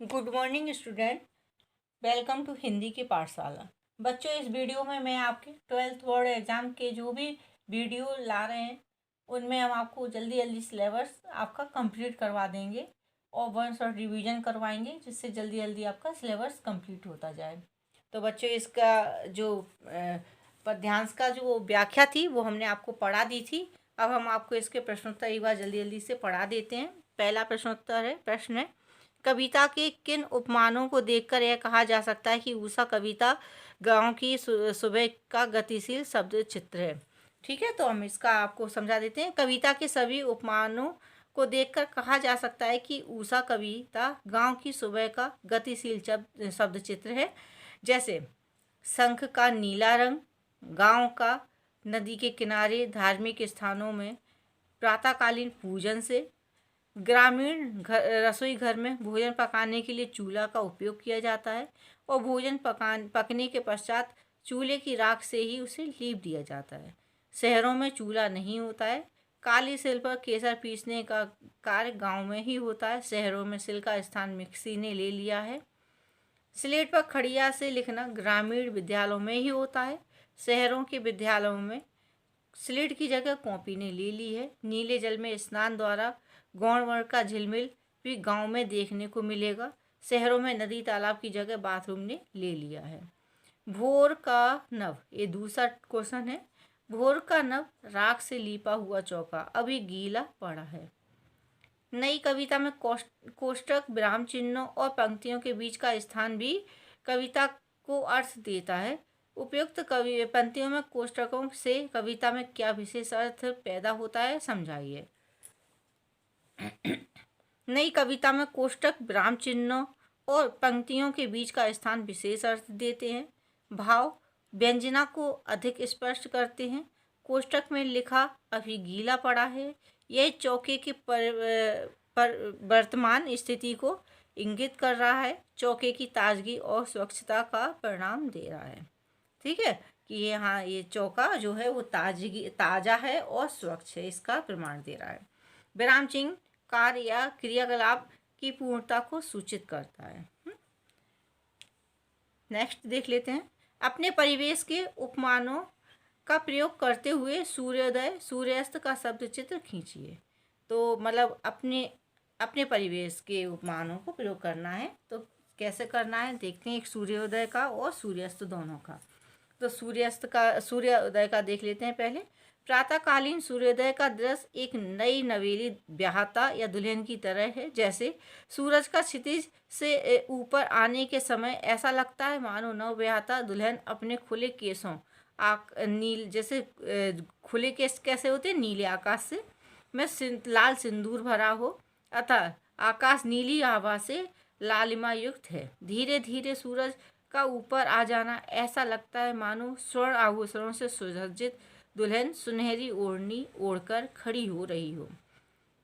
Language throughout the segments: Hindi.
Good morning student. Welcome to Hindi की पाठशाला। बच्चों, इस वीडियो में मैं आपके 12th बोर्ड एग्ज़ाम के जो भी वीडियो ला रहे हैं उनमें हम आपको जल्दी जल्दी सिलेबस आपका कंप्लीट करवा देंगे और वन शॉट रिवीजन करवाएंगे, जिससे जल्दी जल्दी आपका सिलेबस कंप्लीट होता जाए। तो बच्चों, इसका जो पद्यांश का जो व्याख्या थी वो हमने आपको पढ़ा दी थी। अब हम आपको इसके प्रश्नोत्तर एक बार जल्दी जल्दी से पढ़ा देते हैं। पहला प्रश्न है, कविता के किन उपमानों को देखकर यह कहा जा सकता है कि उषा कविता गांव की सुबह का गतिशील शब्द चित्र है। ठीक है, तो हम इसका आपको समझा देते हैं। कविता के सभी उपमानों को देखकर कहा जा सकता है कि उषा कविता गांव की सुबह का गतिशील शब्द चित्र है। जैसे शंख का नीला रंग, गांव का नदी के किनारे धार्मिक स्थानों में प्रातःकालीन पूजन से, ग्रामीण रसोई घर में भोजन पकाने के लिए चूल्हा का उपयोग किया जाता है और भोजन पकने के पश्चात चूल्हे की राख से ही उसे लीप दिया जाता है। शहरों में चूल्हा नहीं होता है। काली सिल पर केसर पीसने का कार्य गांव में ही होता है। शहरों में सिल का स्थान मिक्सी ने ले लिया है। स्लेट पर खड़िया से लिखना ग्रामीण विद्यालयों में ही होता है। शहरों के विद्यालयों में स्लेट की जगह कॉपी ने ले ली है। नीले जल में स्नान द्वारा गौण वर्ण का झिलमिल भी गांव में देखने को मिलेगा। शहरों में नदी तालाब की जगह बाथरूम ने ले लिया है। भोर का नव, ये दूसरा क्वेश्चन है। भोर का नव राख से लीपा हुआ चौका अभी गीला पड़ा है। नई कविता में कोष्टक, विराम चिन्हों और पंक्तियों के बीच का स्थान भी कविता को अर्थ देता है। उपयुक्त पंक्तियों में कोष्टकों से कविता में क्या विशेष अर्थ पैदा होता है, समझाइए। नई कविता में कोष्टक, विराम चिन्हों और पंक्तियों के बीच का स्थान विशेष अर्थ देते हैं। भाव व्यंजना को अधिक स्पष्ट करते हैं। कोष्टक में लिखा अभी गीला पड़ा है, यह चौके की वर्तमान स्थिति को इंगित कर रहा है। चौके की ताजगी और स्वच्छता का परिणाम दे रहा है। ठीक है, कि ये चौका जो है वो ताज़ा है और स्वच्छ है, इसका प्रमाण दे रहा है। विराम चिन्ह कार्य या क्रियाकलाप की पूर्णता को सूचित करता है। नेक्स्ट देख लेते हैं। अपने परिवेश के उपमानों का प्रयोग करते हुए सूर्योदय सूर्यास्त का शब्द चित्र खींचिए। तो मतलब अपने परिवेश के उपमानों को प्रयोग करना है, तो कैसे करना है देखते हैं। एक सूर्योदय का और सूर्यास्त दोनों का। तो सूर्योदय का देख लेते हैं पहले। प्रातःकालीन सूर्योदय का दृश्य एक नई नवेली ब्याहता या दुल्हन की तरह है। जैसे सूरज का क्षितिज से ऊपर आने के समय ऐसा लगता है मानो नव ब्याहता दुल्हन अपने खुले केसों जैसे खुले केस कैसे होते हैं, नीले आकाश से में लाल सिंदूर भरा हो, अतः आकाश नीली आभा से लालिमा युक्त है। धीरे धीरे सूरज का ऊपर आ जाना ऐसा लगता है मानो स्वर्ण आभूषणों से सुसज्जित दुल्हन सुनहरी ओढ़नी ओढ़कर खड़ी हो रही हो।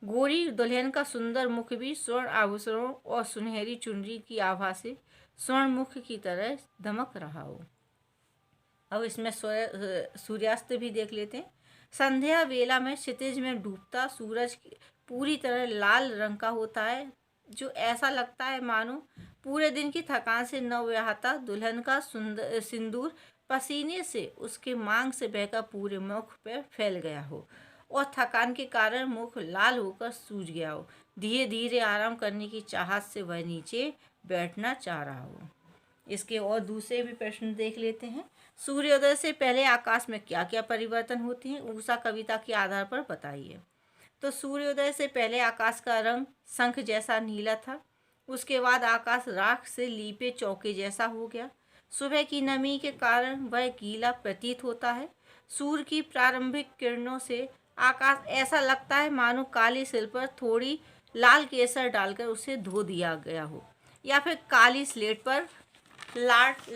गोरी दुल्हन का सुंदर मुख भी स्वर्ण आभूषणों और सुनहरी चुनरी की आभा से स्वर्ण मुख की तरह दमक रहा हो। अब इसमें सूर्यास्त भी देख लेते हैं। संध्या वेला में क्षितिज में डूबता सूरज पूरी तरह लाल रंग का होता है, जो ऐसा लगता है मानो पूरे दिन की थकान से नवविवाहिता दुल्हन का सुंदर सिंदूर पसीने से उसके मांग से बहकर पूरे मुख पर फैल गया हो और थकान के कारण मुख लाल होकर सूज गया हो। धीरे धीरे आराम करने की चाहत से वह नीचे बैठना चाह रहा हो। इसके और दूसरे भी प्रश्न देख लेते हैं। सूर्योदय से पहले आकाश में क्या क्या परिवर्तन होते हैं, उषा कविता के आधार पर बताइए। तो सूर्योदय से पहले आकाश का रंग शंख जैसा नीला था। उसके बाद आकाश राख से लीपे चौके जैसा हो गया। सुबह की नमी के कारण वह गीला प्रतीत होता है। सूर्य की प्रारंभिक किरणों से आकाश ऐसा लगता है मानो काली सिल पर थोड़ी लाल केसर डालकर उसे धो दिया गया हो, या फिर काली स्लेट पर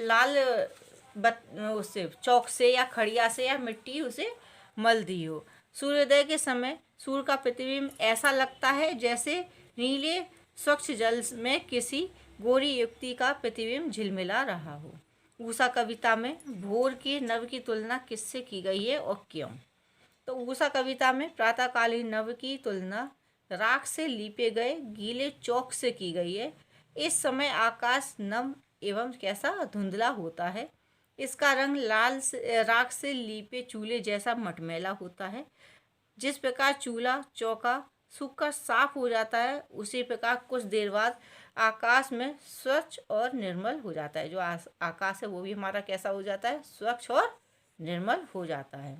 लाल उससे चौक से या खड़िया से या मिट्टी उसे मल दी हो। सूर्योदय के समय सूर्य का प्रतिबिंब ऐसा लगता है जैसे नीले स्वच्छ जल में किसी गोरी युक्ति का प्रतिबिंब झिलमिला रहा हो। उषा कविता में भोर के नव की तुलना किससे की गई है और क्यों? तो उषा कविता में प्रातःकालीन नव की तुलना राख से लीपे गए गीले चौक से की गई है। इस समय आकाश नम एवं कैसा धुंधला होता है। इसका रंग लाल राख से लीपे चूल्हे जैसा मटमैला होता है। जिस प्रकार चूल्हा चौका सूखकर साफ हो जाता है, उसी प्रकार कुछ देर बाद आकाश में स्वच्छ और निर्मल हो जाता है। जो आकाश है वो भी हमारा कैसा हो जाता है, स्वच्छ और निर्मल हो जाता है।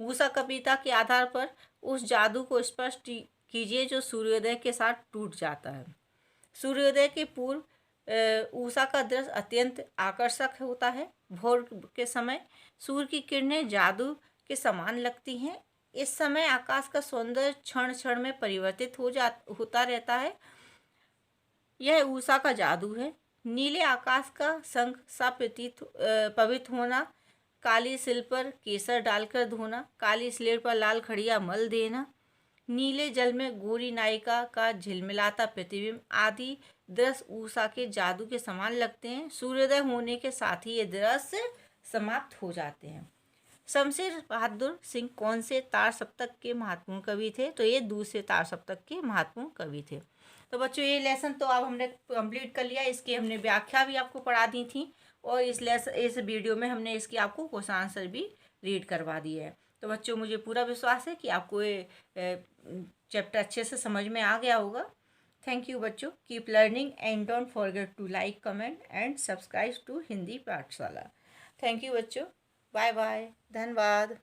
ऊषा कविता के आधार पर उस जादू को स्पष्ट कीजिए जो सूर्योदय के साथ टूट जाता है। सूर्योदय के पूर्व ऊषा का दृश्य अत्यंत आकर्षक होता है। भोर के समय सूर्य की किरणें जादू के समान लगती हैं। इस समय आकाश का सौंदर्य क्षण क्षण में परिवर्तित होता रहता है। यह ऊषा का जादू है। नीले आकाश का शंख सा पवित्र होना, काली सिल पर केसर डालकर धोना, काली स्लेट पर लाल खड़िया मल देना, नीले जल में गोरी नायिका का झिलमिलाता प्रतिबिंब आदि दृश्य ऊषा के जादू के समान लगते हैं। सूर्योदय होने के साथ ही ये दृश्य समाप्त हो जाते हैं। शमशेर बहादुर सिंह कौन से तार सप्तक के महत्वपूर्ण कवि थे? तो ये दूसरे तार सप्तक के महत्वपूर्ण कवि थे। तो बच्चों ये लेसन तो अब हमने कंप्लीट कर लिया। इसकी हमने व्याख्या भी आपको पढ़ा दी थी और इस वीडियो में हमने इसकी आपको क्वेश्चन आंसर भी रीड करवा दिए है। तो बच्चों मुझे पूरा विश्वास है कि आपको ये चैप्टर अच्छे से समझ में आ गया होगा। थैंक यू बच्चों। Keep learning and don't forget to like, comment and subscribe to Hindi पाठशाला। थैंक यू बच्चों। Bye bye. धन्यवाद।